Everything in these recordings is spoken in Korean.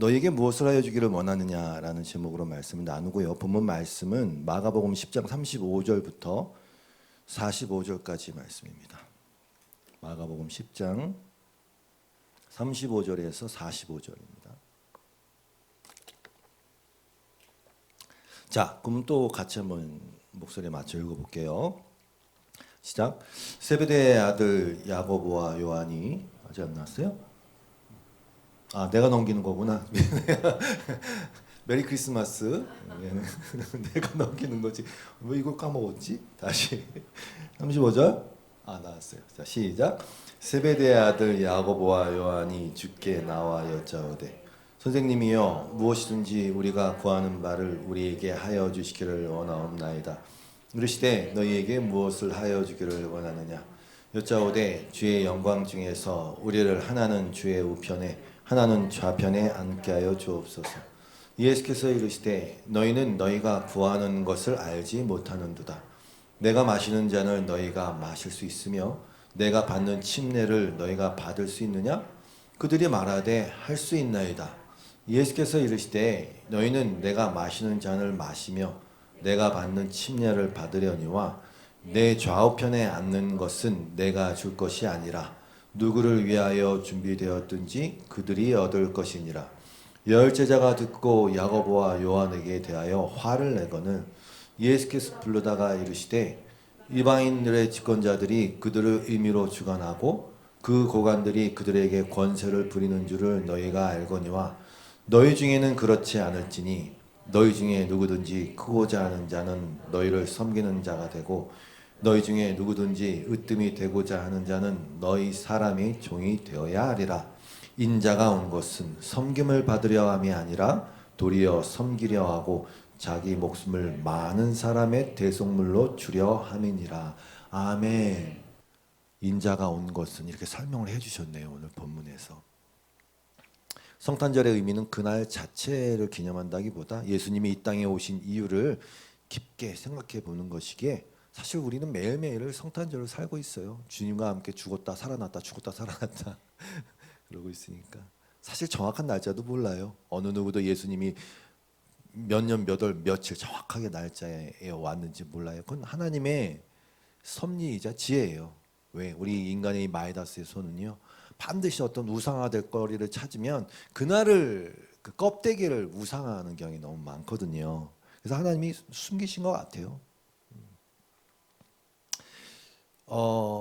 너에게 무엇을 하여 주기를 원하느냐라는 제목으로 말씀을 나누고요. 본문 말씀은 마가복음 10장 35절부터 45절까지 말씀입니다. 마가복음 10장 35절에서 45절입니다. 자, 그럼 또 같이 한번 목소리에 맞춰 읽어볼게요. 시작. 세베대의 아들 야고보와 요한이 아직 안 나왔어요? 아, 내가 넘기는 거구나. 메리 크리스마스. 내가 넘기는 거지. 왜 이걸 까먹었지? 다시 35절. 아, 나왔어요. 자, 시작. 세베대의 아들 야고보와 요한이 주께 나와 여짜오되 선생님이여 무엇이든지 우리가 구하는 바를 우리에게 하여 주시기를 원하옵나이다. 이르시되 너희에게 무엇을 하여 주기를 원하느냐 여짜오되 주의 영광 중에서 우리를 하나는 주의 우편에 하나는 좌편에 앉게 하여 주옵소서. 예수께서 이르시되 너희는 너희가 구하는 것을 알지 못하는도다. 내가 마시는 잔을 너희가 마실 수 있으며 내가 받는 침례를 너희가 받을 수 있느냐? 그들이 말하되 할 수 있나이다. 예수께서 이르시되 너희는 내가 마시는 잔을 마시며 내가 받는 침례를 받으려니와 내 좌우편에 앉는 것은 내가 줄 것이 아니라 누구를 위하여 준비되었든지 그들이 얻을 것이니라. 열 제자가 듣고 야고보와 요한에게 대하여 화를 내거늘 예수께서 부르다가 이르시되 이방인들의 집권자들이 그들을 임의로 주관하고 그 고관들이 그들에게 권세를 부리는 줄을 너희가 알거니와 너희 중에는 그렇지 않을지니 너희 중에 누구든지 크고자 하는 자는 너희를 섬기는 자가 되고 너희 중에 누구든지 으뜸이 되고자 하는 자는 너희 사람이 종이 되어야 하리라. 인자가 온 것은 섬김을 받으려 함이 아니라 도리어 섬기려 하고 자기 목숨을 많은 사람의 대속물로 주려 함이니라. 아멘. 인자가 온 것은 이렇게 설명을 해주셨네요. 오늘 본문에서. 성탄절의 의미는 그날 자체를 기념한다기보다 예수님이 이 땅에 오신 이유를 깊게 생각해 보는 것이기에 사실 우리는 매일매일을 성탄절을 살고 있어요. 주님과 함께 죽었다 살아났다 죽었다 살아났다 그러고 있으니까 사실 정확한 날짜도 몰라요. 어느 누구도 예수님이 몇 년 몇 월 며칠 정확하게 날짜에 왔는지 몰라요. 그건 하나님의 섭리이자 지혜예요. 왜? 우리 인간의 마이다스의 손은요 반드시 어떤 우상화될 거리를 찾으면 그날을 그 껍데기를 우상화하는 경향이 너무 많거든요. 그래서 하나님이 숨기신 것 같아요.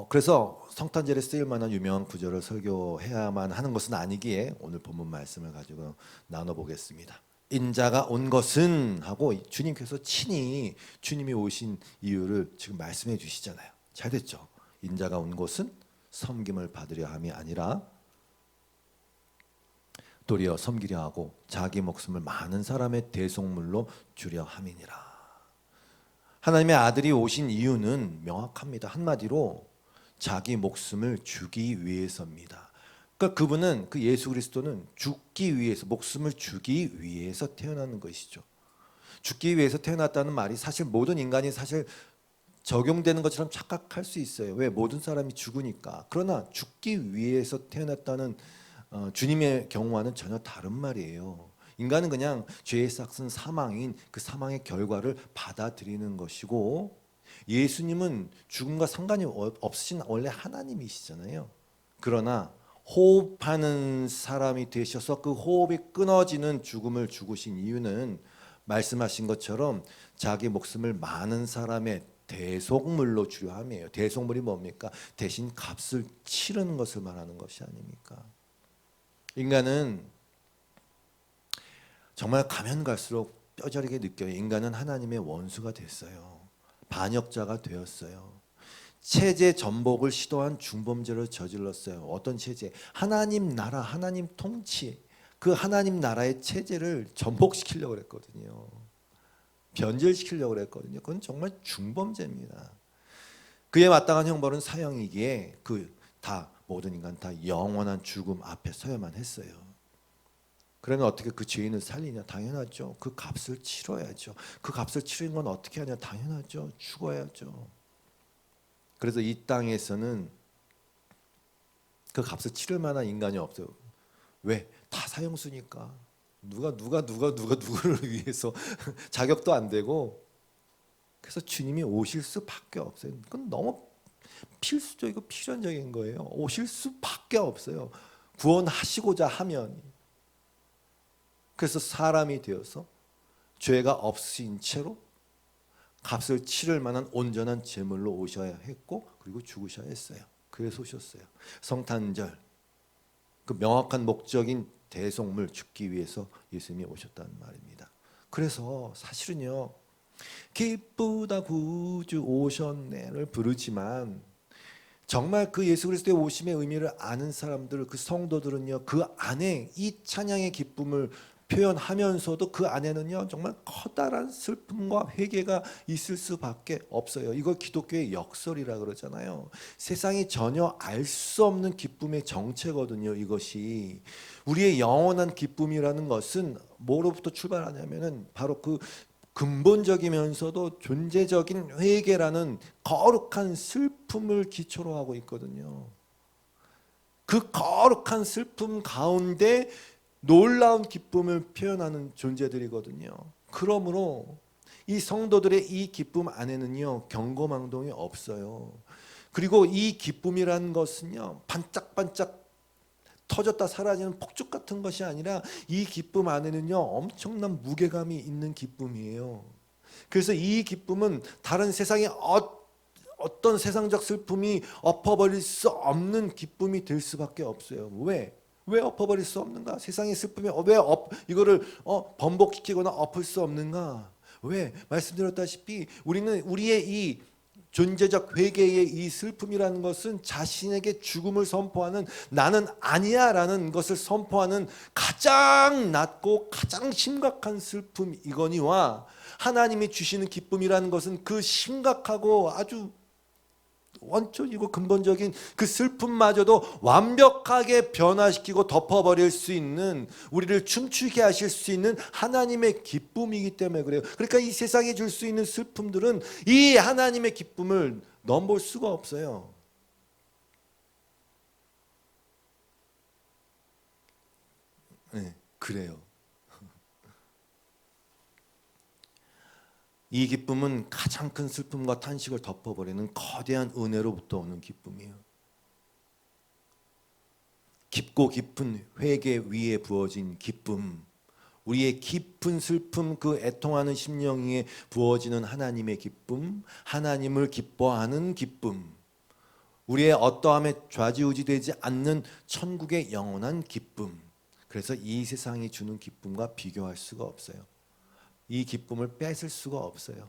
그래서 성탄절에 쓰일 만한 유명한 구절을 설교해야만 하는 것은 아니기에 오늘 본문 말씀을 가지고 나눠보겠습니다. 인자가 온 것은 하고 주님께서 친히 주님이 오신 이유를 지금 말씀해 주시잖아요. 잘 됐죠? 인자가 온 것은 섬김을 받으려 함이 아니라 도리어 섬기려 하고 자기 목숨을 많은 사람의 대속물로 주려 함이니라. 하나님의 아들이 오신 이유는 명확합니다. 한마디로 자기 목숨을 주기 위해서입니다. 그러니까 그분은 그 예수 그리스도는 죽기 위해서 목숨을 주기 위해서 태어나는 것이죠. 죽기 위해서 태어났다는 말이 사실 모든 인간이 사실 적용되는 것처럼 착각할 수 있어요. 왜? 모든 사람이 죽으니까. 그러나 죽기 위해서 태어났다는 주님의 경우와는 전혀 다른 말이에요. 인간은 그냥 죄의 싹은 사망인 그 사망의 결과를 받아들이는 것이고 예수님은 죽음과 상관이 없으신 원래 하나님이시잖아요. 그러나 호흡하는 사람이 되셔서 그 호흡이 끊어지는 죽음을 죽으신 이유는 말씀하신 것처럼 자기 목숨을 많은 사람의 대속물로 주려 함이에요. 대속물이 뭡니까? 대신 값을 치르는 것을 말하는 것이 아닙니까? 인간은 정말 가면 갈수록 뼈저리게 느껴요. 인간은 하나님의 원수가 됐어요. 반역자가 되었어요. 체제 전복을 시도한 중범죄를 저질렀어요. 어떤 체제? 하나님 나라, 하나님 통치, 그 하나님 나라의 체제를 전복시키려고 했거든요. 변질시키려고 했거든요. 그건 정말 중범죄입니다. 그에 마땅한 형벌은 사형이기에 모든 인간 다 영원한 죽음 앞에 서야만 했어요. 그러면 어떻게 그 죄인을 살리냐? 당연하죠. 그 값을 치러야죠. 그 값을 치르는 건 어떻게 하냐? 당연하죠. 죽어야죠. 그래서 이 땅에서는 그 값을 치를 만한 인간이 없어요. 왜? 다 사형수니까. 누구를 위해서 자격도 안 되고. 그래서 주님이 오실 수밖에 없어요. 그건 너무 필수적이고 필연적인 거예요. 오실 수밖에 없어요. 구원하시고자 하면. 그래서 사람이 되어서 죄가 없으신 채로 값을 치를 만한 온전한 제물로 오셔야 했고, 그리고 죽으셔야 했어요. 그래서 오셨어요. 성탄절, 그 명확한 목적인 대속물 죽기 위해서 예수님이 오셨다는 말입니다. 그래서 사실은요, 기쁘다 구주 오셨네를 부르지만 정말 그 예수 그리스도의 오심의 의미를 아는 사람들, 그 성도들은요, 그 안에 이 찬양의 기쁨을 표현하면서도 그 안에는요 정말 커다란 슬픔과 회개가 있을 수밖에 없어요. 이걸 기독교의 역설이라 그러잖아요. 세상이 전혀 알 수 없는 기쁨의 정체거든요. 이것이 우리의 영원한 기쁨이라는 것은 뭐로부터 출발하냐면은 바로 그 근본적이면서도 존재적인 회개라는 거룩한 슬픔을 기초로 하고 있거든요. 그 거룩한 슬픔 가운데 놀라운 기쁨을 표현하는 존재들이거든요. 그러므로 이 성도들의 이 기쁨 안에는요 경고망동이 없어요. 그리고 이 기쁨이라는 것은요 반짝반짝 터졌다 사라지는 폭죽 같은 것이 아니라 이 기쁨 안에는요 엄청난 무게감이 있는 기쁨이에요. 그래서 이 기쁨은 다른 세상의 어떤 세상적 슬픔이 엎어버릴 수 없는 기쁨이 될 수밖에 없어요. 왜 엎어버릴 수 없는가? 세상의 슬픔이 왜 이거를 번복시키거나 엎을 수 없는가? 왜? 말씀드렸다시피 우리는 우리의 이 존재적 회개의 이 슬픔이라는 것은 자신에게 죽음을 선포하는 나는 아니야라는 것을 선포하는 가장 낮고 가장 심각한 슬픔이거니와 하나님이 주시는 기쁨이라는 것은 그 심각하고 아주 원초이고 근본적인 그 슬픔마저도 완벽하게 변화시키고 덮어버릴 수 있는, 우리를 춤추게 하실 수 있는 하나님의 기쁨이기 때문에 그래요. 그러니까 이 세상에 줄 수 있는 슬픔들은 이 하나님의 기쁨을 넘볼 수가 없어요. 네, 그래요. 이 기쁨은 가장 큰 슬픔과 탄식을 덮어버리는 거대한 은혜로부터 오는 기쁨이에요. 깊고 깊은 회개 위에 부어진 기쁨, 우리의 깊은 슬픔, 그 애통하는 심령 위에 부어지는 하나님의 기쁨, 하나님을 기뻐하는 기쁨, 우리의 어떠함에 좌지우지되지 않는 천국의 영원한 기쁨. 그래서 이 세상이 주는 기쁨과 비교할 수가 없어요. 이 기쁨을 뺏을 수가 없어요.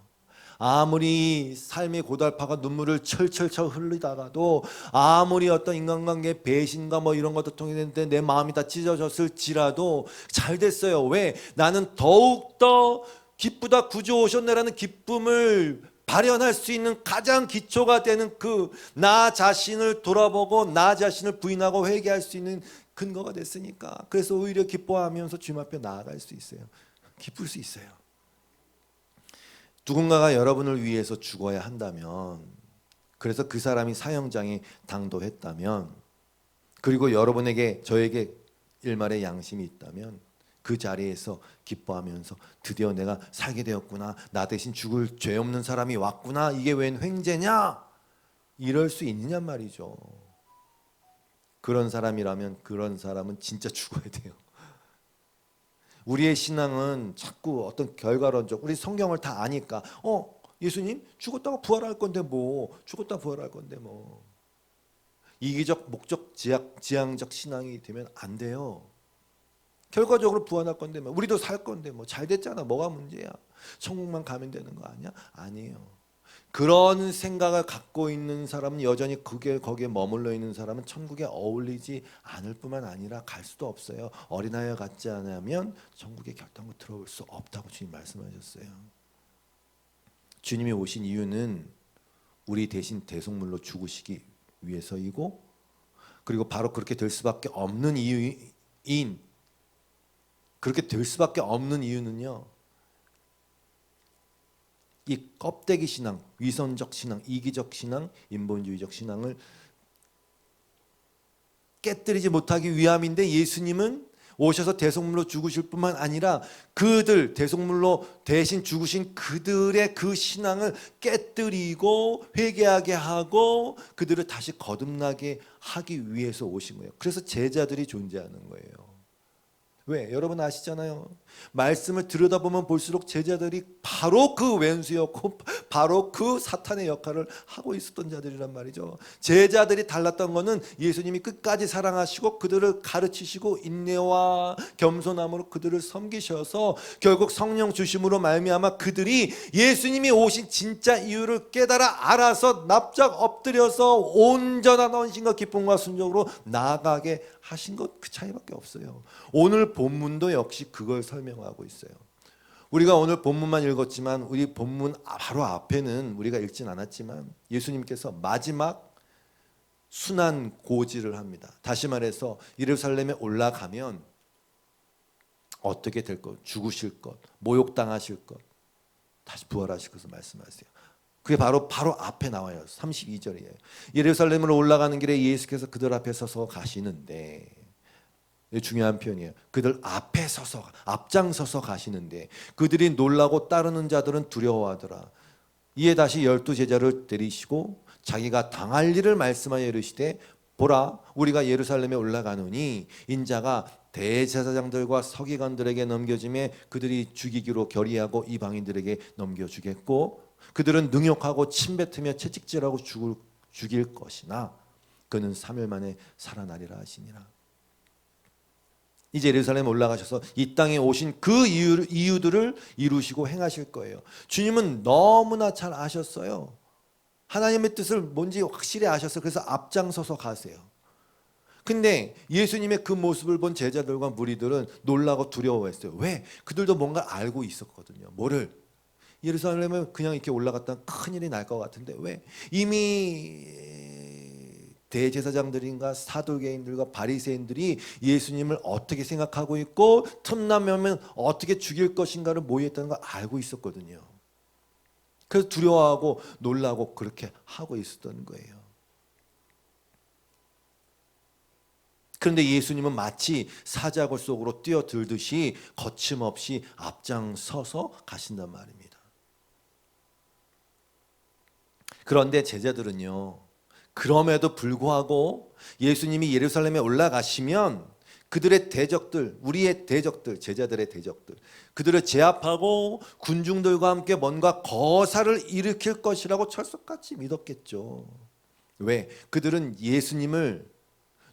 아무리 삶의 고달파가 눈물을 철철철 흘리다가도, 아무리 어떤 인간관계 배신과 뭐 이런 것도 통해서 내 마음이 다 찢어졌을지라도 잘 됐어요. 왜? 나는 더욱더 기쁘다 구주 오셨네라는 기쁨을 발현할 수 있는 가장 기초가 되는 그 나 자신을 돌아보고 나 자신을 부인하고 회개할 수 있는 근거가 됐으니까. 그래서 오히려 기뻐하면서 주님 앞에 나아갈 수 있어요. 기쁠 수 있어요. 누군가가 여러분을 위해서 죽어야 한다면, 그래서 그 사람이 사형장에 당도했다면, 그리고 여러분에게 저에게 일말의 양심이 있다면 그 자리에서 기뻐하면서 드디어 내가 살게 되었구나, 나 대신 죽을 죄 없는 사람이 왔구나, 이게 웬 횡재냐, 이럴 수 있느냐 말이죠. 그런 사람이라면 그런 사람은 진짜 죽어야 돼요. 우리의 신앙은 자꾸 어떤 결과론적, 우리 성경을 다 아니까 예수님 죽었다가 부활할 건데 뭐, 죽었다 부활할 건데 뭐, 이기적 목적 지향적 신앙이 되면 안 돼요. 결과적으로 부활할 건데 뭐, 우리도 살 건데 뭐, 잘 됐잖아, 뭐가 문제야, 천국만 가면 되는 거 아니야? 아니에요. 그런 생각을 갖고 있는 사람은 여전히 거기에 머물러 있는 사람은 천국에 어울리지 않을 뿐만 아니라 갈 수도 없어요. 어린아이와 같지 않으면 천국에 결단코 들어올 수 없다고 주님 말씀하셨어요. 주님이 오신 이유는 우리 대신 대속물로 죽으시기 위해서이고, 그리고 바로 그렇게 될 수밖에 없는 이유는요, 이 껍데기 신앙, 위선적 신앙, 이기적 신앙, 인본주의적 신앙을 깨뜨리지 못하기 위함인데, 예수님은 오셔서 대속물로 죽으실 뿐만 아니라 그들 대속물로 대신 죽으신 그들의 그 신앙을 깨뜨리고 회개하게 하고 그들을 다시 거듭나게 하기 위해서 오신 거예요. 그래서 제자들이 존재하는 거예요. 왜? 여러분 아시잖아요. 말씀을 들여다보면 볼수록 제자들이 바로 그 왼수였고 바로 그 사탄의 역할을 하고 있었던 자들이란 말이죠. 제자들이 달랐던 것은 예수님이 끝까지 사랑하시고 그들을 가르치시고 인내와 겸손함으로 그들을 섬기셔서 결국 성령 주심으로 말미암아 그들이 예수님이 오신 진짜 이유를 깨달아 알아서 납작 엎드려서 온전한 헌신과 기쁨과 순종으로 나아가게 하신 것 그 차이밖에 없어요. 오늘 본문도 역시 그걸 설명하고 있어요. 우리가 오늘 본문만 읽었지만 우리 본문 바로 앞에는 우리가 읽진 않았지만 예수님께서 마지막 순환 고지를 합니다. 다시 말해서 예루살렘에 올라가면 어떻게 될 것, 죽으실 것, 모욕당하실 것, 다시 부활하실 것을 말씀하세요. 그게 바로 앞에 나와요. 32절이에요. 예루살렘으로 올라가는 길에 예수께서 그들 앞에 서서 가시는데, 중요한 표현이에요. 그들 앞에 서서 앞장서서 가시는데 그들이 놀라고 따르는 자들은 두려워하더라. 이에 다시 12 제자를 데리시고 자기가 당할 일을 말씀하여 이르시되 보라 우리가 예루살렘에 올라가노니 인자가 대제사장들과 서기관들에게 넘겨짐에 그들이 죽이기로 결의하고 이방인들에게 넘겨주겠고 그들은 능욕하고 침뱉으며 채찍질하고 죽일 것이나 그는 3일 만에 살아나리라 하시니라. 이제 예루살렘에 올라가셔서 이 땅에 오신 그 이유들을 이루시고 행하실 거예요. 주님은 너무나 잘 아셨어요. 하나님의 뜻을 뭔지 확실히 아셨어요. 그래서 앞장서서 가세요. 근데 예수님의 그 모습을 본 제자들과 무리들은 놀라고 두려워했어요. 왜? 그들도 뭔가 알고 있었거든요. 뭐를? 예루살렘에 그냥 이렇게 올라갔다 큰일이 날 것 같은데 왜? 이미 대제사장들인가 사두개인들과 바리새인들이 예수님을 어떻게 생각하고 있고 틈나면 어떻게 죽일 것인가를 모의했다는 걸 알고 있었거든요. 그래서 두려워하고 놀라고 그렇게 하고 있었던 거예요. 그런데 예수님은 마치 사자굴 속으로 뛰어들듯이 거침없이 앞장서서 가신단 말입니다. 그런데 제자들은요, 그럼에도 불구하고 예수님이 예루살렘에 올라가시면 그들의 대적들, 우리의 대적들, 제자들의 대적들, 그들을 제압하고 군중들과 함께 뭔가 거사를 일으킬 것이라고 철석같이 믿었겠죠. 왜? 그들은 예수님을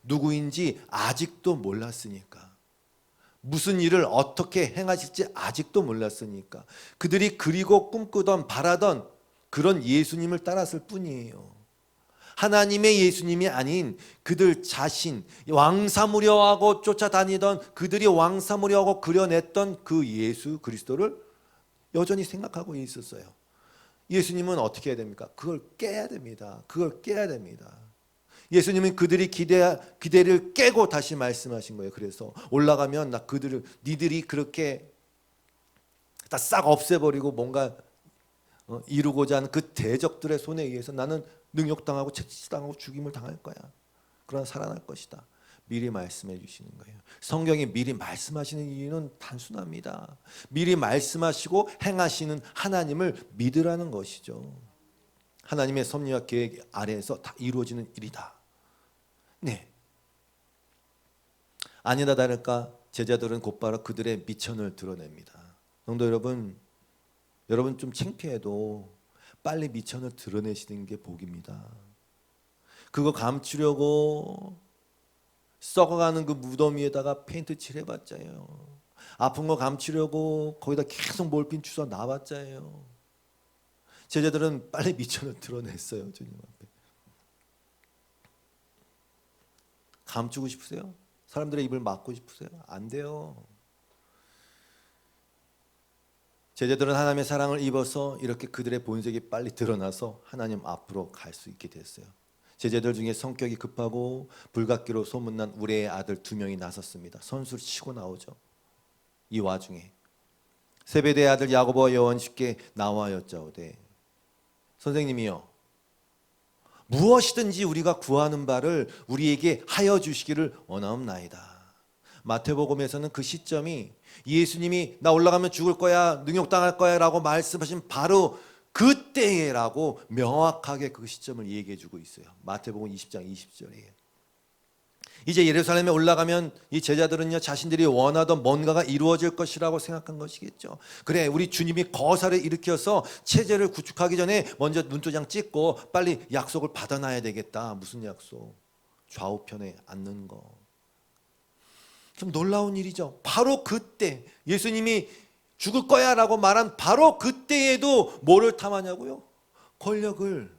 누구인지 아직도 몰랐으니까. 무슨 일을 어떻게 행하실지 아직도 몰랐으니까. 그들이 그리고 꿈꾸던 바라던 그런 예수님을 따랐을 뿐이에요. 하나님의 예수님이 아닌 그들 자신, 왕사무려하고 쫓아다니던 그들이 왕사무려하고 그려냈던 그 예수 그리스도를 여전히 생각하고 있었어요. 예수님은 어떻게 해야 됩니까? 그걸 깨야 됩니다. 그걸 깨야 됩니다. 예수님은 그들이 기대를 깨고 다시 말씀하신 거예요. 그래서 올라가면 나 그들을 니들이 그렇게 다 싹 없애버리고 뭔가 이루고자 하는 그 대적들의 손에 의해서 나는 능욕당하고 채찍당하고 죽임을 당할 거야. 그러나 살아날 것이다. 미리 말씀해 주시는 거예요. 성경이 미리 말씀하시는 이유는 단순합니다. 미리 말씀하시고 행하시는 하나님을 믿으라는 것이죠. 하나님의 섭리와 계획 아래에서 다 이루어지는 일이다. 네. 아니다 다를까 제자들은 곧바로 그들의 미천을 드러냅니다. 성도 여러분, 여러분 좀 창피해도 빨리 미천을 드러내시는 게 복입니다. 그거 감추려고 썩어가는 그 무덤 위에다가 페인트 칠해봤자요. 아픈 거 감추려고 거기다 계속 몰핀 주워 놔봤자요. 제자들은 빨리 미천을 드러냈어요. 주님 앞에. 감추고 싶으세요? 사람들의 입을 막고 싶으세요? 안 돼요. 제자들은 하나님의 사랑을 입어서 이렇게 그들의 본색이 빨리 드러나서 하나님 앞으로 갈 수 있게 됐어요. 제자들 중에 성격이 급하고 불같기로 소문난 우레의 아들 2명이 나섰습니다. 선수를 치고 나오죠. 이 와중에 세베대의 아들 야고보와 요한께 나와 여짜오되 선생님이여 무엇이든지 우리가 구하는 바를 우리에게 하여 주시기를 원하옵나이다. 마태복음에서는 그 시점이 예수님이 나 올라가면 죽을 거야, 능욕당할 거야 라고 말씀하신 바로 그때라고 명확하게 그 시점을 얘기해 주고 있어요. 마태복음 20장 20절에. 이제 예루살렘에 올라가면 이 제자들은요, 자신들이 원하던 뭔가가 이루어질 것이라고 생각한 것이겠죠. 그래, 우리 주님이 거사를 일으켜서 체제를 구축하기 전에 먼저 눈도장 찍고 빨리 약속을 받아놔야 되겠다. 무슨 약속? 좌우편에 앉는 거. 좀 놀라운 일이죠. 바로 그때 예수님이 죽을 거야 라고 말한 바로 그때에도 뭐를 탐하냐고요? 권력을.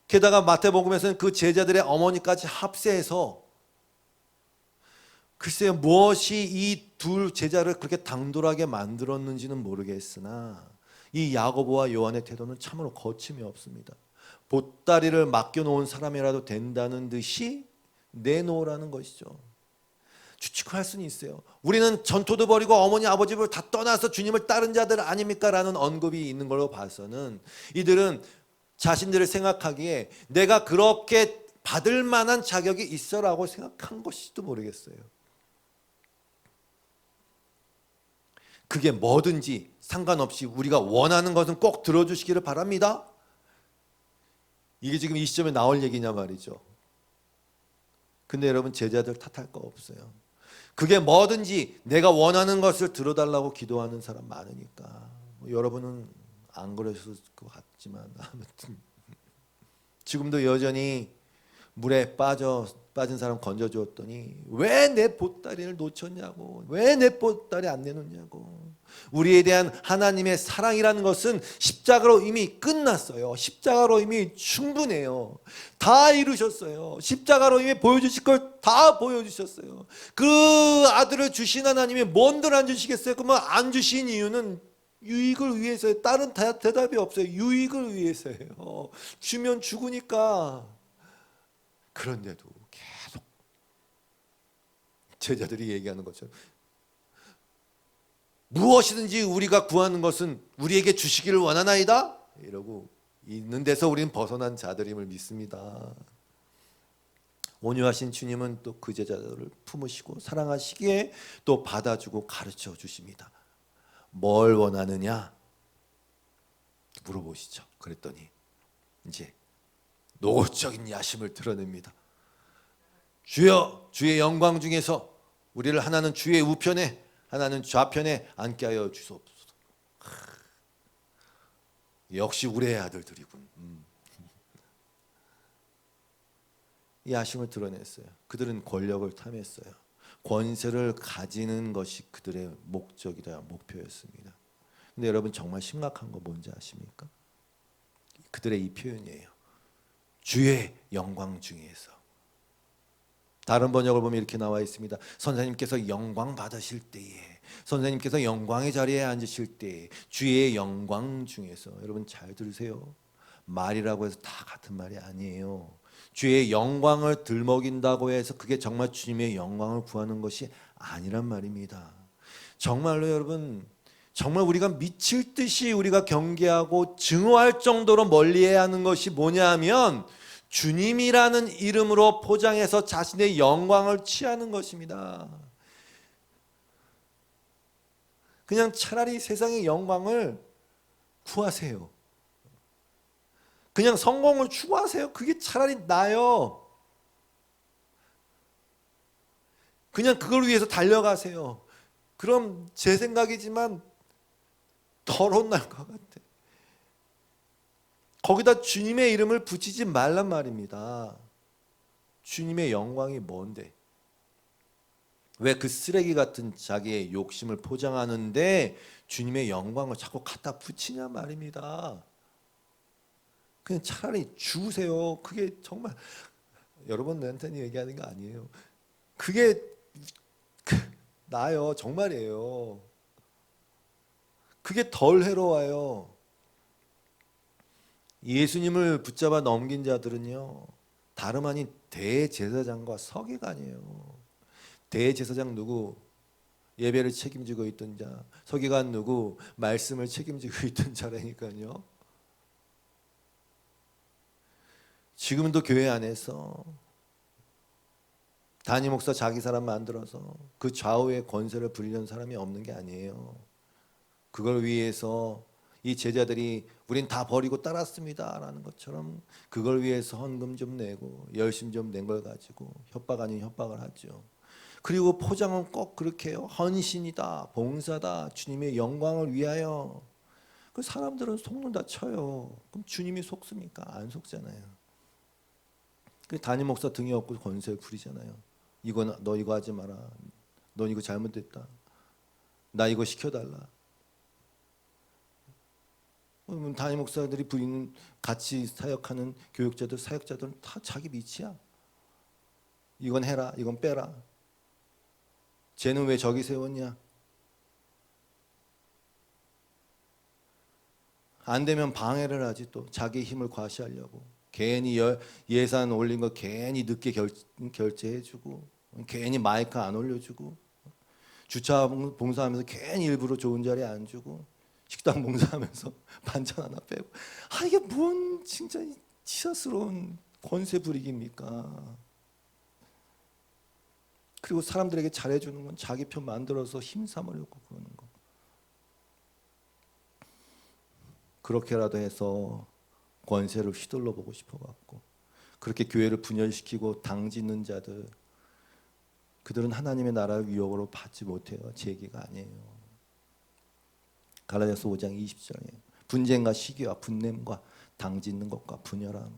게다가 마태복음에서는 그 제자들의 어머니까지 합세해서 글쎄요, 무엇이 이 둘 제자를 그렇게 당돌하게 만들었는지는 모르겠으나 이 야고보와 요한의 태도는 참으로 거침이 없습니다. 보따리를 맡겨놓은 사람이라도 된다는 듯이 내놓으라는 것이죠. 추측할 수는 있어요. 우리는 전토도 버리고 어머니 아버지를 다 떠나서 주님을 따른 자들 아닙니까? 라는 언급이 있는 걸로 봐서는 이들은 자신들을 생각하기에 내가 그렇게 받을 만한 자격이 있어라고 생각한 것일지도 모르겠어요. 그게 뭐든지 상관없이 우리가 원하는 것은 꼭 들어주시기를 바랍니다. 이게 지금 이 시점에 나올 얘기냐 말이죠. 근데 여러분, 제자들 탓할 거 없어요. 그게 뭐든지 내가 원하는 것을 들어달라고 기도하는 사람 많으니까. 여러분은 안 그러실 것 같지만 아무튼 지금도 여전히 물에 빠진 사람 건져주었더니 왜 내 보따리를 놓쳤냐고, 왜 내 보따리 안 내놓냐고. 우리에 대한 하나님의 사랑이라는 것은 십자가로 이미 끝났어요. 십자가로 이미 충분해요. 다 이루셨어요. 십자가로 이미 보여주실 걸 다 보여주셨어요. 그 아들을 주신 하나님이 뭔들 안 주시겠어요? 그러면 안 주신 이유는 유익을 위해서예요. 다른 대답이 없어요. 유익을 위해서예요. 주면 죽으니까. 그런데도 계속 제자들이 얘기하는 것처럼 무엇이든지 우리가 구하는 것은 우리에게 주시기를 원하나이다 이러고 있는 데서 우리는 벗어난 자들임을 믿습니다. 온유하신 주님은 또 그 제자들을 품으시고 사랑하시기에 또 받아주고 가르쳐 주십니다. 뭘 원하느냐 물어보시죠. 그랬더니 이제 노골적인 야심을 드러냅니다. 주여, 주의 영광 중에서 우리를 하나는 주의 우편에 하나는 좌편에 앉게 하여 주소서. 역시 우리의 아들들이군. 이 야심을 드러냈어요. 그들은 권력을 탐했어요. 권세를 가지는 것이 그들의 목적이다, 목표였습니다. 근데 여러분, 정말 심각한 거 뭔지 아십니까? 그들의 이 표현이에요. 주의 영광 중에서. 다른 번역을 보면 이렇게 나와 있습니다. 선생님께서 영광 받으실 때에, 선생님께서 영광의 자리에 앉으실 때에 주의 영광 중에서. 여러분 잘 들으세요. 말이라고 해서 다 같은 말이 아니에요. 주의 영광을 들먹인다고 해서 그게 정말 주님의 영광을 구하는 것이 아니란 말입니다. 정말로 여러분, 정말 우리가 미칠 듯이 우리가 경계하고 증오할 정도로 멀리해야 하는 것이 뭐냐 하면 주님이라는 이름으로 포장해서 자신의 영광을 취하는 것입니다. 그냥 차라리 세상의 영광을 구하세요. 그냥 성공을 추구하세요. 그게 차라리 나아요. 그냥 그걸 위해서 달려가세요. 그럼 제 생각이지만 덜 혼날 것 같아. 거기다 주님의 이름을 붙이지 말란 말입니다. 주님의 영광이 뭔데? 왜 그 쓰레기 같은 자기의 욕심을 포장하는데 주님의 영광을 자꾸 갖다 붙이냐 말입니다. 그냥 차라리 주세요. 그게 정말 여러분한테는 얘기하는 거 아니에요. 그게 나요. 정말이에요. 그게 덜 해로워요. 예수님을 붙잡아 넘긴 자들은요, 다름 아닌 대제사장과 서기관이에요. 대제사장 누구? 예배를 책임지고 있던 자. 서기관 누구? 말씀을 책임지고 있던 자라니까요. 지금도 교회 안에서 단임 목사 자기 사람 만들어서 그 좌우의 권세를 부리려는 사람이 없는 게 아니에요. 그걸 위해서 이 제자들이 우린 다 버리고 따랐습니다 라는 것처럼 그걸 위해서 헌금 좀 내고 열심 좀 낸 걸 가지고 협박 아닌 협박을 하죠. 그리고 포장은 꼭 그렇게 해요. 헌신이다, 봉사다, 주님의 영광을 위하여. 그 사람들은 속는다 쳐요. 그럼 주님이 속습니까? 안 속잖아요. 그 담임 목사 등에 업고 권세를 부리잖아요. 너 이거 하지 마라. 너 이거 잘못됐다. 나 이거 시켜달라. 담임 목사들이 부리는 같이 사역하는 교육자들, 사역자들은 다 자기 밑이야. 이건 해라, 이건 빼라. 쟤는 왜 저기 세웠냐? 안 되면 방해를 하지 또 자기 힘을 과시하려고. 괜히 예산 올린 거 괜히 늦게 결제해주고 괜히 마이크 안 올려주고 주차 봉사하면서 괜히 일부러 좋은 자리에 안 주고 식당 봉사하면서 반찬 하나 빼고 이게 뭔 진짜 치사스러운 권세 부리기입니까? 그리고 사람들에게 잘해주는 건 자기 편 만들어서 힘 삼으려고 그러는 거. 그렇게라도 해서 권세를 휘둘러 보고 싶어갖고 그렇게 교회를 분열시키고 당짓는 자들, 그들은 하나님의 나라를 유혹으로 받지 못해요. 제 얘기가 아니에요. 갈라디아서 5장 20절에 분쟁과 시기와 분냄과 당짓는 것과 분열함,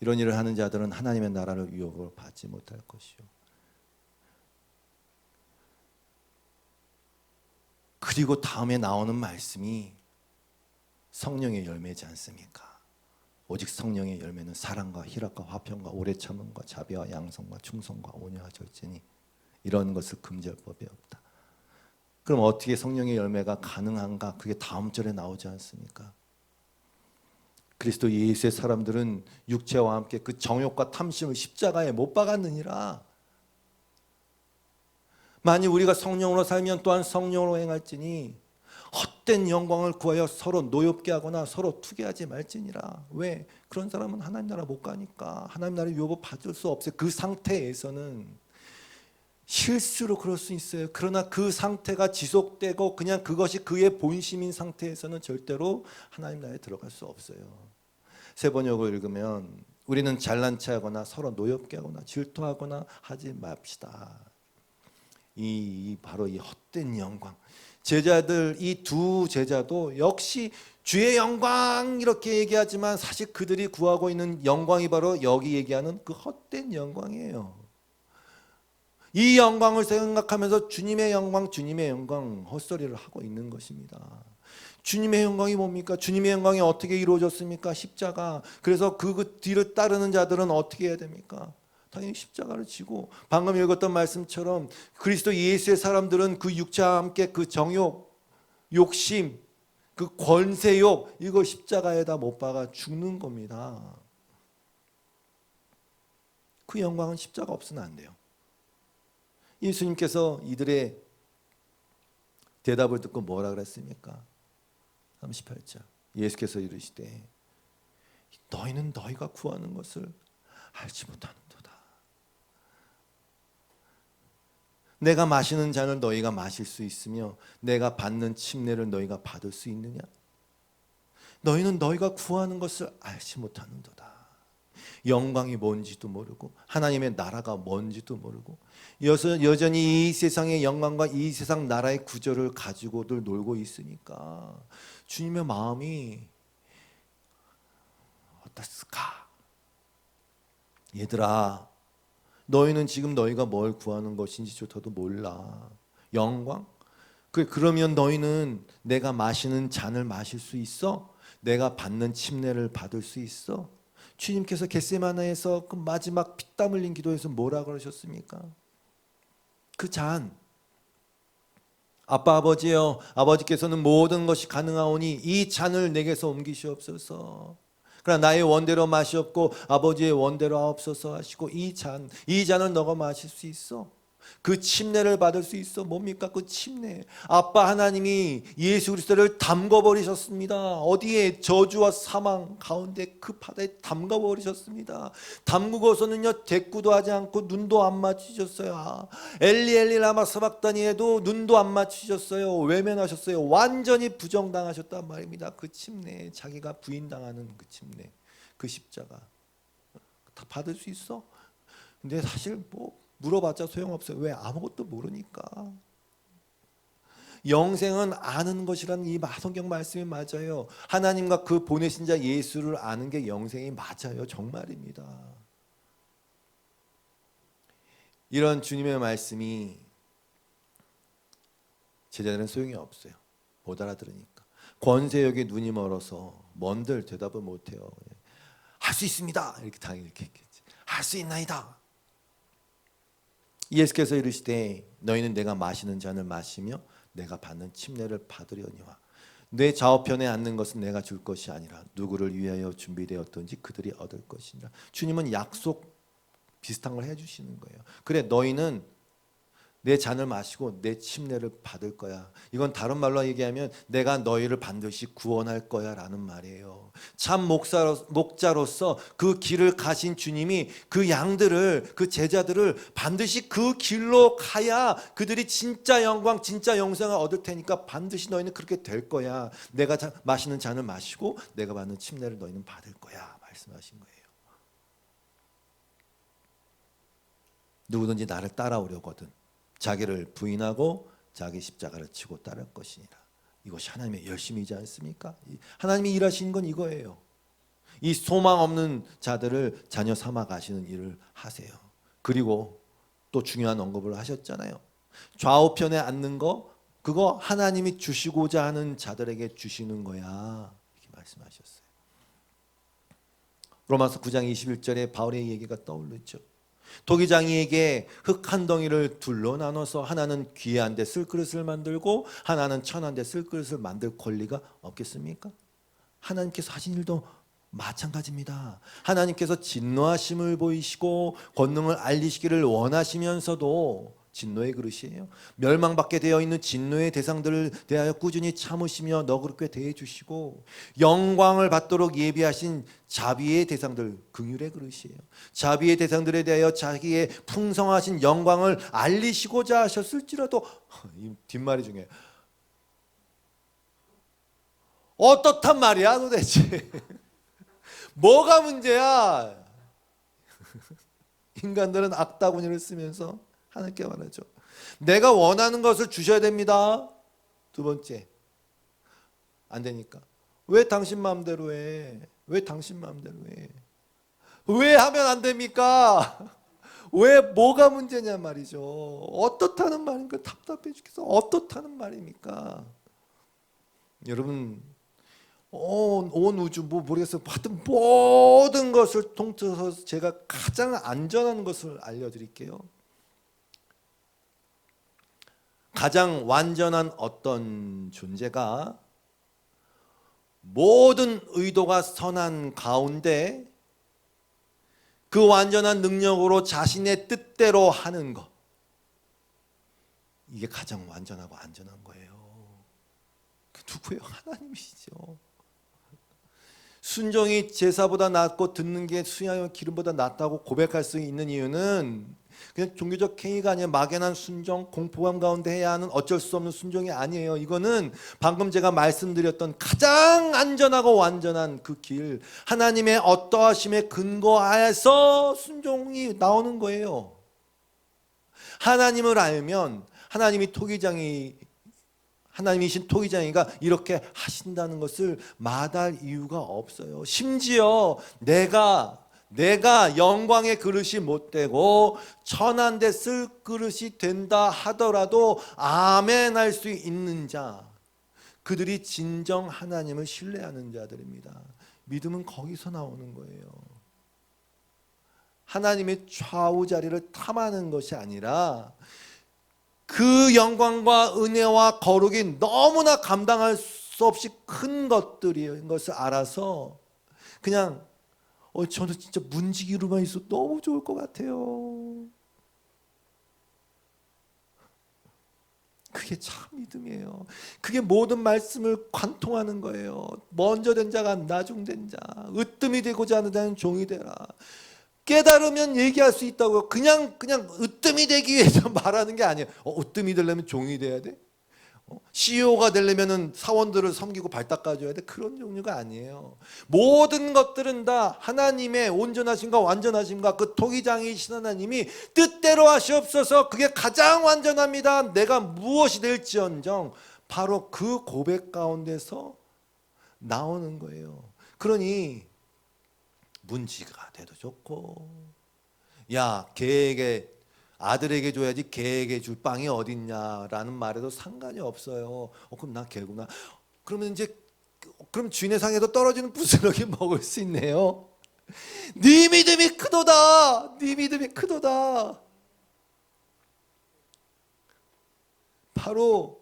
이런 일을 하는 자들은 하나님의 나라를 유혹으로 받지 못할 것이요. 그리고 다음에 나오는 말씀이 성령의 열매지 않습니까? 오직 성령의 열매는 사랑과 희락과 화평과 오래 참음과 자비와 양성과 충성과 온유와 절제니 이런 것을 금지할 법이 없다. 그럼 어떻게 성령의 열매가 가능한가? 그게 다음 절에 나오지 않습니까? 그리스도 예수의 사람들은 육체와 함께 그 정욕과 탐심을 십자가에 못 박았느니라. 만일 우리가 성령으로 살면 또한 성령으로 행할지니 헛된 영광을 구하여 서로 노엽게 하거나 서로 투기하지 말지니라. 왜? 그런 사람은 하나님 나라 못 가니까. 하나님 나라 유업을 받을 수 없어요. 그 상태에서는 실수로 그럴 수 있어요. 그러나 그 상태가 지속되고 그냥 그것이 그의 본심인 상태에서는 절대로 하나님 나라에 들어갈 수 없어요. 세번역을 읽으면 우리는 잘난 체하거나 서로 노엽게 하거나 질투하거나 하지 맙시다. 바로 이 헛된 영광. 제자들, 이 두 제자도 역시 주의 영광 이렇게 얘기하지만 사실 그들이 구하고 있는 영광이 바로 여기 얘기하는 그 헛된 영광이에요. 이 영광을 생각하면서 주님의 영광 헛소리를 하고 있는 것입니다. 주님의 영광이 뭡니까? 주님의 영광이 어떻게 이루어졌습니까? 십자가. 그래서 그 뒤를 따르는 자들은 어떻게 해야 됩니까? 당연히 십자가를 지고, 방금 읽었던 말씀처럼 그리스도 예수의 사람들은 그 육체와 함께 그 정욕, 욕심, 그 권세욕, 이거 십자가에다 못 박아 죽는 겁니다. 그 영광은 십자가 없으면 안 돼요. 예수님께서 이들의 대답을 듣고 뭐라 그랬습니까? 38절 예수께서 이르시되 너희는 너희가 구하는 것을 알지 못하는도다. 내가 마시는 잔을 너희가 마실 수 있으며 내가 받는 침례를 너희가 받을 수 있느냐? 너희는 너희가 구하는 것을 알지 못하는도다. 영광이 뭔지도 모르고 하나님의 나라가 뭔지도 모르고 여전히 이 세상의 영광과 이 세상 나라의 구조를 가지고들 놀고 있으니까 주님의 마음이 어떻을까? 얘들아, 너희는 지금 너희가 뭘 구하는 것인지조차도 몰라. 영광? 그러면 너희는 내가 마시는 잔을 마실 수 있어? 내가 받는 침례를 받을 수 있어? 주님께서 겟세마네에서 그 마지막 피땀 흘린 기도에서 뭐라 그러셨습니까? 그 잔, 아빠 아버지여, 아버지께서는 모든 것이 가능하오니 이 잔을 내게서 옮기시옵소서. 그러나 나의 원대로 마시옵고 아버지의 원대로 하옵소서 하시고 이 잔을 너가 마실 수 있어? 그 침례를 받을 수 있어. 뭡니까? 그 침례. 아빠 하나님이 예수 그리스도를 담궈버리셨습니다. 어디에? 저주와 사망 가운데 그 바다에 담가버리셨습니다. 담그고서는요, 대꾸도 하지 않고 눈도 안 맞추셨어요. 엘리 엘리 라마 사박다니에도 눈도 안 맞추셨어요. 외면하셨어요. 완전히 부정당하셨단 말입니다. 그 침례, 자기가 부인당하는 그 침례, 그 십자가 다 받을 수 있어? 근데 사실 뭐 물어봤자 소용없어요. 왜? 아무것도 모르니까. 영생은 아는 것이라는 이 성경 말씀이 맞아요. 하나님과 그 보내신 자 예수를 아는 게 영생이 맞아요. 정말입니다. 이런 주님의 말씀이 제자들은 소용이 없어요. 못 알아들으니까. 권세역에 눈이 멀어서 뭔들 대답을 못해요. 할 수 있습니다. 이렇게 당연히 이렇게 했겠지. 할 수 있나이다. 예수께서 이르시되 너희는 내가 마시는 잔을 마시며 내가 받는 침례를 받으려니와 내 좌우편에 앉는 것은 내가 줄 것이 아니라 누구를 위하여 준비되었든지 그들이 얻을 것이니라. 주님은 약속 비슷한 걸 해주시는 거예요. 그래, 너희는 내 잔을 마시고 내 침례를 받을 거야. 이건 다른 말로 얘기하면 내가 너희를 반드시 구원할 거야 라는 말이에요. 참 목자로서 그 길을 가신 주님이 그 양들을, 그 제자들을 반드시 그 길로 가야 그들이 진짜 영광, 진짜 영생을 얻을 테니까 반드시 너희는 그렇게 될 거야. 내가 마시는 잔을 마시고 내가 받는 침례를 너희는 받을 거야 말씀하신 거예요. 누구든지 나를 따라오려거든 자기를 부인하고 자기 십자가를 지고 따를 것이니라. 이것이 하나님의 열심이지 않습니까? 하나님이 일하시는 건 이거예요. 이 소망 없는 자들을 자녀 삼아 가시는 일을 하세요. 그리고 또 중요한 언급을 하셨잖아요. 좌우편에 앉는 거 그거 하나님이 주시고자 하는 자들에게 주시는 거야. 이렇게 말씀하셨어요. 로마서 9장 21절에 바울의 얘기가 떠오르죠. 도기장이에게 흙 한 덩이를 둘로 나눠서 하나는 귀한 데 쓸 그릇을 만들고 하나는 천한 데 쓸 그릇을 만들 권리가 없겠습니까? 하나님께서 하신 일도 마찬가지입니다. 하나님께서 진노하심을 보이시고 권능을 알리시기를 원하시면서도 진노의 그릇이에요. 멸망받게 되어 있는 진노의 대상들을 대하여 꾸준히 참으시며 너그럽게 대해 주시고 영광을 받도록 예비하신 자비의 대상들, 긍휼의 그릇이에요. 자비의 대상들에 대하여 자기의 풍성하신 영광을 알리시고자 하셨을지라도 이 뒷말이 중요해요. 어떻단 말이야 도대체. 뭐가 문제야? 인간들은 악다구니를 쓰면서 하나님께 말하죠. 내가 원하는 것을 주셔야 됩니다. 두 번째, 안 되니까. 왜 당신 마음대로 해? 왜 당신 마음대로 해? 왜 하면 안 됩니까? 왜 뭐가 문제냐 말이죠. 어떻다는 말입니까? 답답해 죽겠어. 어떻다는 말입니까? 여러분, 온 우주 뭐 모르겠어요. 하여튼 모든 것을 통틀어서 제가 가장 안전한 것을 알려드릴게요. 가장 완전한 어떤 존재가 모든 의도가 선한 가운데 그 완전한 능력으로 자신의 뜻대로 하는 것, 이게 가장 완전하고 안전한 거예요. 그 누구예요? 하나님이시죠. 순종이 제사보다 낫고 듣는 게 수양과 기름보다 낫다고 고백할 수 있는 이유는 그냥 종교적 행위가 아니라 막연한 순종, 공포감 가운데 해야 하는 어쩔 수 없는 순종이 아니에요. 이거는 방금 제가 말씀드렸던 가장 안전하고 완전한 그 길, 하나님의 어떠하심에 근거하여서 순종이 나오는 거예요. 하나님을 알면 하나님이신 토기장이가 이렇게 하신다는 것을 마다할 이유가 없어요. 심지어 내가 영광의 그릇이 못 되고 천한 데 쓸 그릇이 된다 하더라도 아멘 할 수 있는 자, 그들이 진정 하나님을 신뢰하는 자들입니다. 믿음은 거기서 나오는 거예요. 하나님의 좌우 자리를 탐하는 것이 아니라 그 영광과 은혜와 거룩이 너무나 감당할 수 없이 큰 것들인 것을 알아서 그냥 저는 진짜 문지기로만 있어도 너무 좋을 것 같아요. 그게 참 믿음이에요. 그게 모든 말씀을 관통하는 거예요. 먼저 된 자가 나중된 자, 으뜸이 되고자 하는 자는 종이 되라. 깨달으면 얘기할 수 있다고요. 그냥 으뜸이 되기 위해서 말하는 게 아니에요. 으뜸이 되려면 종이 돼야 돼? CEO가 되려면 사원들을 섬기고 발 닦아줘야 돼? 그런 종류가 아니에요. 모든 것들은 다 하나님의 온전하심과 완전하심과 그 토기장이신 하나님이 뜻대로 하시옵소서, 그게 가장 완전합니다, 내가 무엇이 될지언정, 바로 그 고백 가운데서 나오는 거예요. 그러니 문지가 돼도 좋고, 야 걔에게 아들에게 줘야지 걔에게 줄 빵이 어딨냐라는 말에도 상관이 없어요. 그럼 나 개구나. 그러면 이제 그럼 주인의 상에도 떨어지는 부스러기 먹을 수 있네요. 네 믿음이 크도다. 네 믿음이 크도다. 바로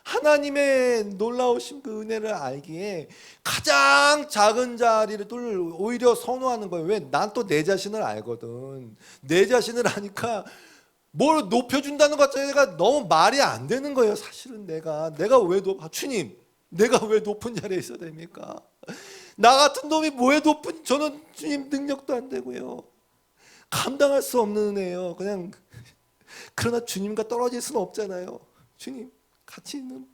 하나님의 놀라우신 그 은혜를 알기에 가장 작은 자리를 오히려 선호하는 거예요. 왜? 난 또 내 자신을 알거든. 내 자신을 아니까 뭘 높여준다는 것 자체가 너무 말이 안 되는 거예요. 사실은 내가 왜 주님, 내가 왜 높은 자리에 있어야 됩니까? 나 같은 놈이 뭐에 높은, 저는 주님 능력도 안 되고요. 감당할 수 없는 은혜예요. 그냥 그러나 주님과 떨어질 수는 없잖아요. 주님 같이 있는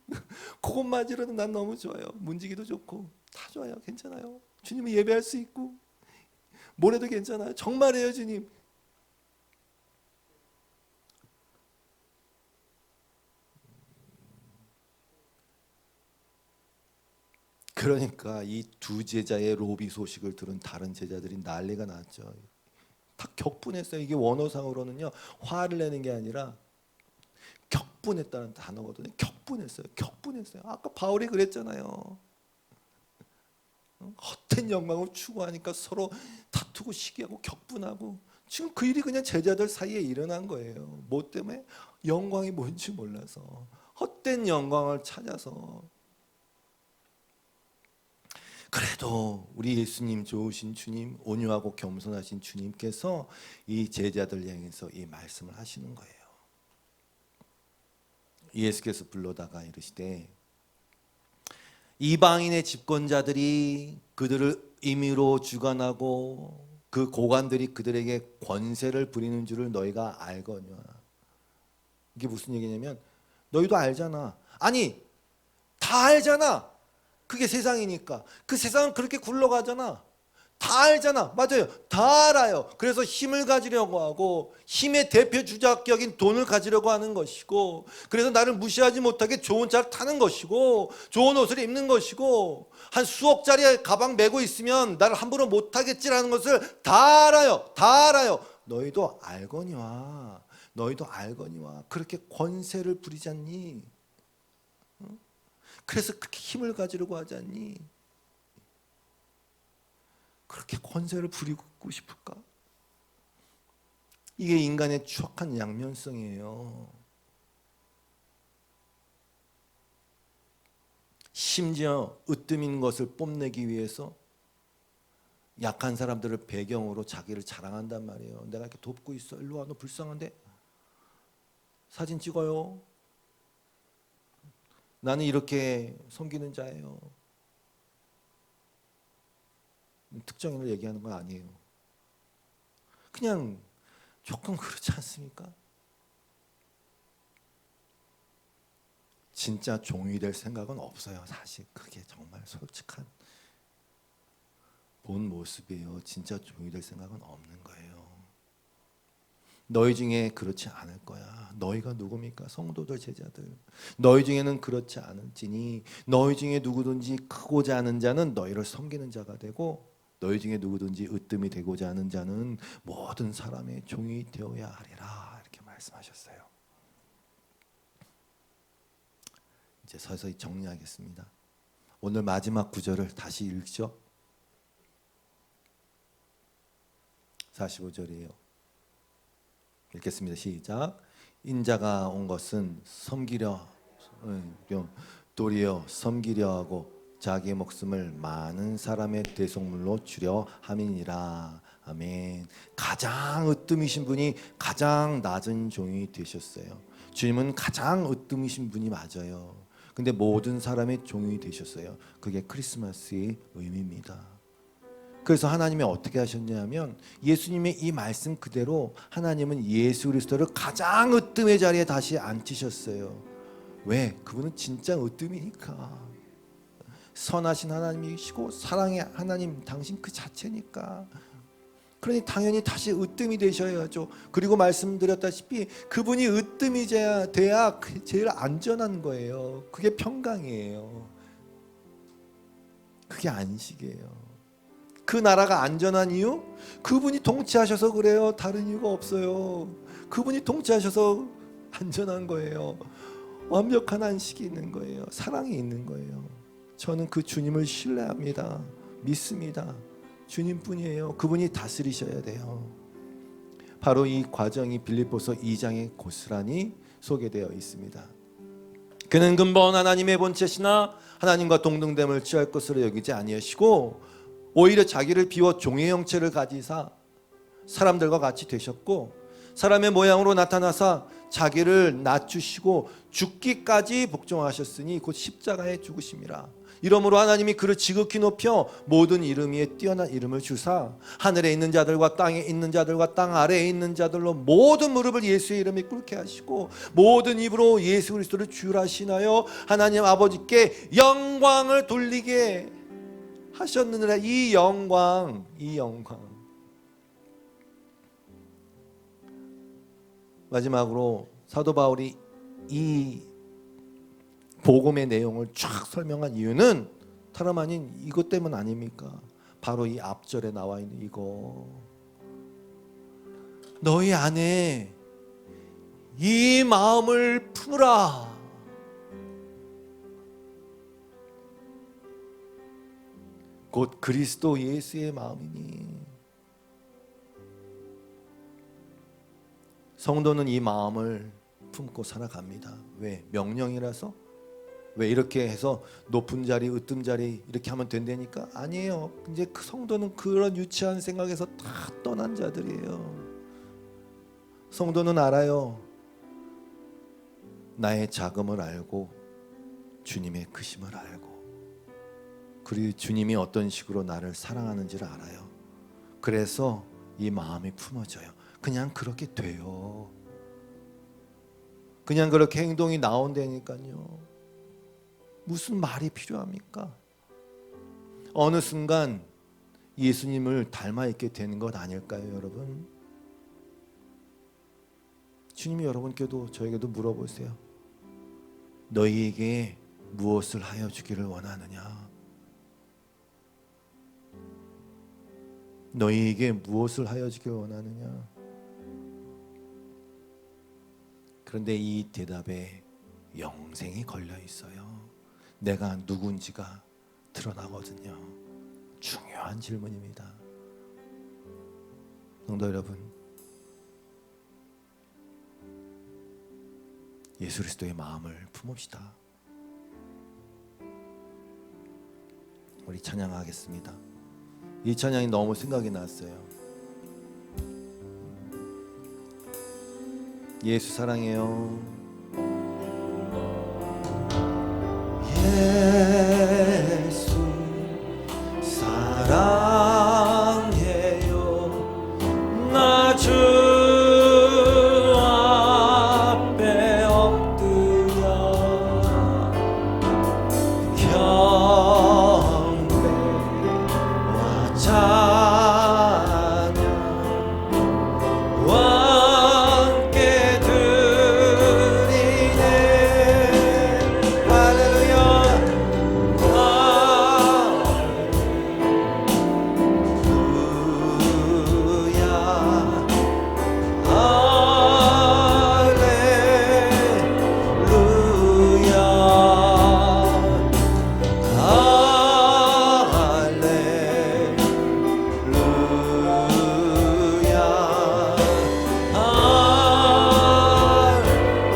그것만으로도 난 너무 좋아요. 문지기도 좋고 다 좋아요. 괜찮아요. 주님은 예배할 수 있고 뭐래도 괜찮아요. 정말이에요. 주님. 그러니까 이 두 제자의 로비 소식을 들은 다른 제자들이 난리가 났죠. 다 격분했어요. 이게 원어상으로는요, 화를 내는 게 아니라 격분했다는 단어거든요. 격분했어요. 격분했어요. 아까 바울이 그랬잖아요. 헛된 영광을 추구하니까 서로 다투고 시기하고 격분하고, 지금 그 일이 그냥 제자들 사이에 일어난 거예요. 뭐 때문에? 영광이 뭔지 몰라서, 헛된 영광을 찾아서. 그래도 우리 예수님, 좋으신 주님, 온유하고 겸손하신 주님께서 이 제자들 향해서 이 말씀을 하시는 거예요. 예수께서 불러다가 이르시되, 이방인의 집권자들이 그들을 임의로 주관하고 그 고관들이 그들에게 권세를 부리는 줄을 너희가 알거니와. 이게 무슨 얘기냐면, 너희도 알잖아. 아니, 다 알잖아. 그게 세상이니까. 그 세상은 그렇게 굴러가잖아. 다 알잖아. 맞아요. 다 알아요. 그래서 힘을 가지려고 하고, 힘의 대표 주작격인 돈을 가지려고 하는 것이고, 그래서 나를 무시하지 못하게 좋은 차를 타는 것이고, 좋은 옷을 입는 것이고, 한 수억짜리 가방 메고 있으면 나를 함부로 못하겠지라는 것을 다 알아요. 다 알아요. 너희도 알거니와. 너희도 알거니와. 그렇게 권세를 부리지 않니? 그래서 그렇게 힘을 가지려고 하지 않니? 그렇게 권세를 부리고 싶을까? 이게 인간의 추악한 양면성이에요. 심지어 으뜸인 것을 뽐내기 위해서 약한 사람들을 배경으로 자기를 자랑한단 말이에요. 내가 이렇게 돕고 있어. 일로 와, 너 불쌍한데? 사진 찍어요. 나는 이렇게 섬기는 자예요. 특정인을 얘기하는 건 아니에요. 그냥 조금 그렇지 않습니까? 진짜 종이 될 생각은 없어요. 사실 그게 정말 솔직한 본 모습이에요. 진짜 종이 될 생각은 없는 거예요. 너희 중에 그렇지 않을 거야. 너희가 누굽니까? 성도들, 제자들. 너희 중에는 그렇지 않을지니 너희 중에 누구든지 크고자 하는 자는 너희를 섬기는 자가 되고, 너희 중에 누구든지 으뜸이 되고자 하는 자는 모든 사람의 종이 되어야 하리라. 이렇게 말씀하셨어요. 이제 서서히 정리하겠습니다. 오늘 마지막 구절을 다시 읽죠. 45절이에요. 읽겠습니다. 시작. 인자가 온 것은 섬기려 도리어 섬기려 하고 자기의 목숨을 많은 사람의 대속물로 주려 함이니라. 아멘. 가장 으뜸이신 분이 가장 낮은 종이 되셨어요. 주님은 가장 으뜸이신 분이 맞아요. 근데 모든 사람의 종이 되셨어요. 그게 크리스마스의 의미입니다. 그래서 하나님이 어떻게 하셨냐면 예수님의 이 말씀 그대로 하나님은 예수 그리스도를 가장 으뜸의 자리에 다시 앉히셨어요. 왜? 그분은 진짜 으뜸이니까. 선하신 하나님이시고 사랑의 하나님 당신 그 자체니까. 그러니 당연히 다시 으뜸이 되셔야죠. 그리고 말씀드렸다시피 그분이 으뜸이 돼야 제일 안전한 거예요. 그게 평강이에요. 그게 안식이에요. 그 나라가 안전한 이유? 그분이 통치하셔서 그래요. 다른 이유가 없어요. 그분이 통치하셔서 안전한 거예요. 완벽한 안식이 있는 거예요. 사랑이 있는 거예요. 저는 그 주님을 신뢰합니다. 믿습니다. 주님뿐이에요. 그분이 다스리셔야 돼요. 바로 이 과정이 빌립보서 2장에 고스란히 소개되어 있습니다. 그는 근본 하나님의 본체시나 하나님과 동등됨을 취할 것으로 여기지 아니하시고 오히려 자기를 비워 종의 형체를 가지사 사람들과 같이 되셨고 사람의 모양으로 나타나사 자기를 낮추시고 죽기까지 복종하셨으니 곧 십자가에 죽으심이라. 이러므로 하나님이 그를 지극히 높여 모든 이름 위에 뛰어난 이름을 주사 하늘에 있는 자들과 땅에 있는 자들과 땅 아래에 있는 자들로 모든 무릎을 예수의 이름에 꿇게 하시고 모든 입으로 예수 그리스도를 주라 하시나요 하나님 아버지께 영광을 돌리게 하셨느니라. 이 영광 마지막으로 사도 바울이 이 복음의 내용을 쫙 설명한 이유는 다름 아닌 이것 때문 아닙니까? 바로 이 앞절에 나와 있는 이거. 너희 안에 이 마음을 품으라. 곧 그리스도 예수의 마음이니. 성도는 이 마음을 품고 살아갑니다. 왜? 명령이라서? 왜 이렇게 해서 높은 자리, 으뜸 자리 이렇게 하면 된다니까? 아니에요. 이제 그 성도는 그런 유치한 생각에서 다 떠난 자들이에요. 성도는 알아요. 나의 작음을 알고 주님의 크심을 알고 그리고 주님이 어떤 식으로 나를 사랑하는지를 알아요. 그래서 이 마음이 품어져요. 그냥 그렇게 돼요. 그냥 그렇게 행동이 나온다니까요. 무슨 말이 필요합니까? 어느 순간 예수님을 닮아 있게 되는 것 아닐까요, 여러분? 주님이 여러분께도 저에게도 물어보세요. 너희에게 무엇을 하여 주기를 원하느냐? 너희에게 무엇을 하여 주기를 원하느냐? 그런데 이 대답에 영생이 걸려 있어요. 내가 누군지가 드러나거든요. 중요한 질문입니다. 성도 여러분, 예수 그리스도의 마음을 품읍시다. 우리 찬양하겠습니다. 이 찬양이 너무 생각이 났어요. 예수 사랑해요. 예수 사랑해요. 나 주 앞에 엎드려 경배와 찬양 함께 드리네. 할렐루야.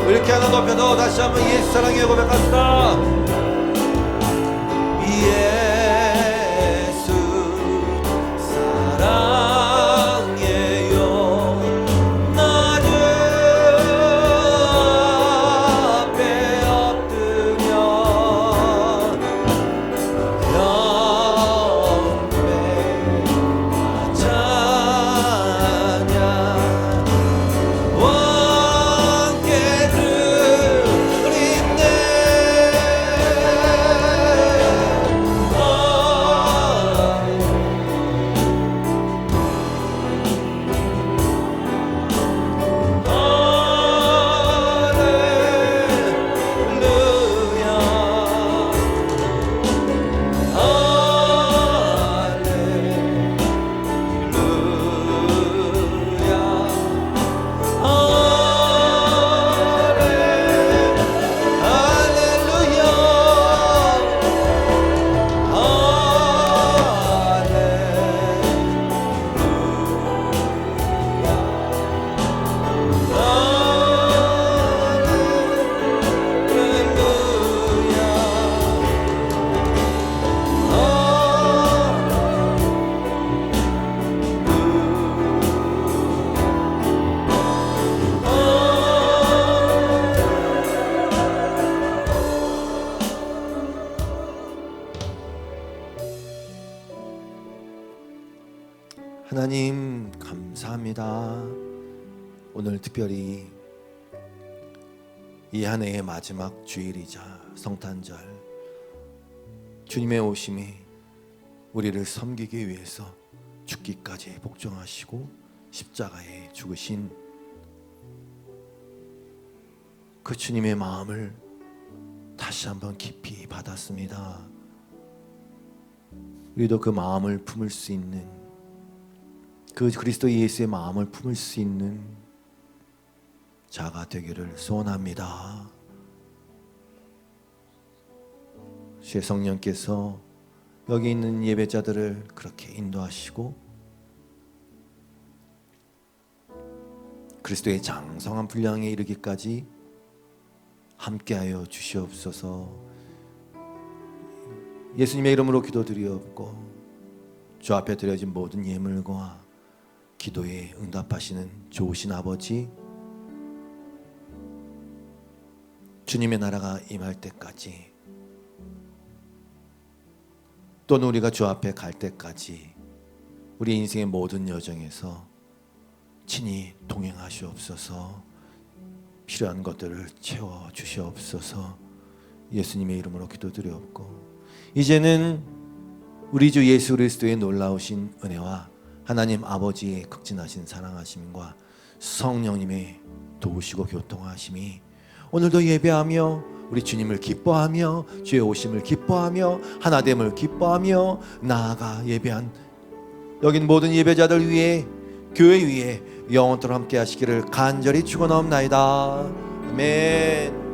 이렇게 하나 높여서 다시 한번 예수 사랑해 고백합시다. 예수 사랑 하나님 감사합니다. 오늘 특별히 이 한 해의 마지막 주일이자 성탄절, 주님의 오심이 우리를 섬기기 위해서 죽기까지 복종하시고 십자가에 죽으신 그 주님의 마음을 다시 한번 깊이 받았습니다. 우리도 그 마음을 품을 수 있는, 그 그리스도 예수의 마음을 품을 수 있는 자가 되기를 소원합니다. 주의 성령께서 여기 있는 예배자들을 그렇게 인도하시고 그리스도의 장성한 분량에 이르기까지 함께하여 주시옵소서. 예수님의 이름으로 기도드리옵고 주 앞에 드려진 모든 예물과 기도에 응답하시는 좋으신 아버지, 주님의 나라가 임할 때까지, 또는 우리가 주 앞에 갈 때까지 우리 인생의 모든 여정에서 친히 동행하시옵소서. 필요한 것들을 채워주시옵소서. 예수님의 이름으로 기도드리옵고 이제는 우리 주 예수 그리스도의 놀라우신 은혜와 하나님 아버지의 극진하신 사랑하심과 성령님의 도우시고 교통하심이 오늘도 예배하며 우리 주님을 기뻐하며 주의 오심을 기뻐하며 하나됨을 기뻐하며 나아가 예배한 여긴 모든 예배자들 위해, 교회 위에 영원토록 함께 하시기를 간절히 축원하옵나이다. 아멘.